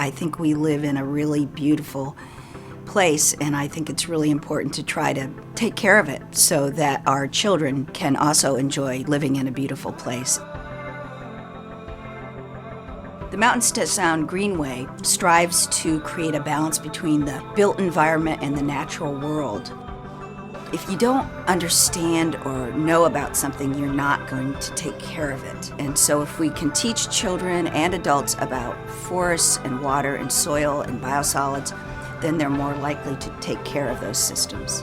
I think we live in a really beautiful place, and I think it's really important to try to take care of it so that our children can also enjoy living in a beautiful place. The Mountains to Sound Greenway strives to create a balance between the built environment and the natural world. If you don't understand or know about something, you're not going to take care of it. And so if we can teach children and adults about forests and water and soil and biosolids, then they're more likely to take care of those systems.